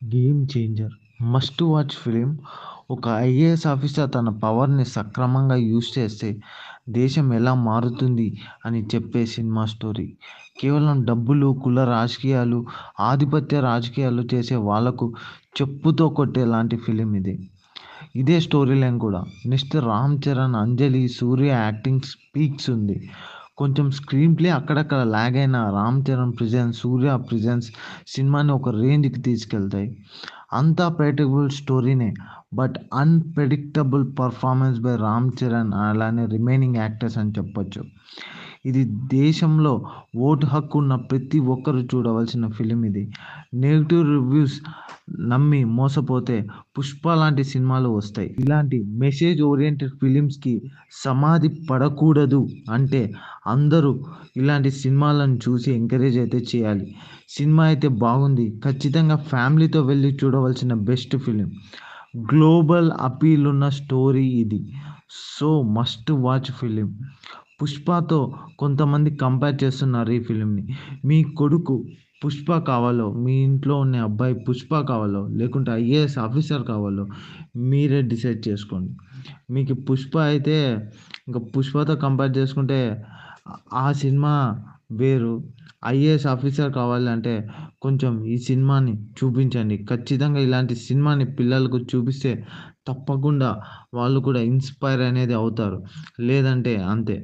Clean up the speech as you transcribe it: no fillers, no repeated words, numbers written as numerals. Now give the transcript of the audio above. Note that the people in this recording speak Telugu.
Game changer. Must watch film. ఒక ఐఏఎస్ ఆఫీసర్ తన పవర్‌ని సక్రమంగా యూజ్ చేస్తే దేశం ఎలా మారుతుంది అని చెప్పే సినిమా స్టోరీ. కేవలం డబ్బులు, కుల రాజకీయాలు, ఆధిపత్య రాజకీయాలు చేసే వాళ్ళకు చెప్పుతో కొట్టేలాంటి ఫిలిం ఇది. ఇదే స్టోరీ లైన్ కూడా. Next 'Ram Charan', 'Anjali', 'Surya' acting peaks ఉంది. కొంచెం స్క్రీన్ ప్లే అక్కడక్కడ లాగ్ అయిన 'రామ్ చరణ్' ప్రెజెన్స్, 'సూర్య' ప్రెజెన్స్ సినిమాని ఒక రేంజ్‌కి తీసుకెళ్తాయి. అంతా ప్రెడిక్టబుల్ స్టోరీనే. But unpredictable performance by 'Ram Charan' అలానే రిమైనింగ్ యాక్టర్స్ అని చెప్పొచ్చు. ఇది దేశంలో ఓటు హక్కు ఉన్న ప్రతి ఒక్కరు చూడవలసిన ఫిలిం ఇది. నెగెటివ్ రివ్యూస్ నమ్మి మోసపోతే 'పుష్ప' లాంటి సినిమాలు వస్తాయి. ఇలాంటి మెసేజ్ ఓరియెంటెడ్ ఫిలిమ్స్‌కి సమాధి పడకూడదు అంటే అందరూ ఇలాంటి సినిమాలను చూసి ఎంకరేజ్ అయితే చేయాలి. సినిమా అయితే బాగుంది. ఖచ్చితంగా ఫ్యామిలీతో వెళ్లి చూడవలసిన బెస్ట్ ఫిలిం. గ్లోబల్ అపీల్ ఉన్న స్టోరీ ఇది. So must watch film. 'పుష్పతో' కొంతమంది కంపేర్ చేస్తున్నారు ఈ ఫిలింని. మీ కొడుకు 'పుష్ప' కావాలో, మీ ఇంట్లో ఉన్న అబ్బాయి 'పుష్ప' కావాలో, లేకుంటే ఐఏఎస్ ఆఫీసర్ కావాలో మీరే డిసైడ్ చేసుకోండి. మీకు 'పుష్ప' అయితే ఇంక 'పుష్పతో' కంపేర్ చేసుకుంటే ఆ సినిమా వేరు. ఐఏఎస్ ఆఫీసర్ కావాలంటే కొంచెం ఈ సినిమాని చూపించండి. ఖచ్చితంగా ఇలాంటి సినిమాని పిల్లలకు చూపిస్తే తప్పకుండా వాళ్ళు కూడా ఇన్‌స్పైర్ అనేది అవుతారు. లేదంటే అంతే.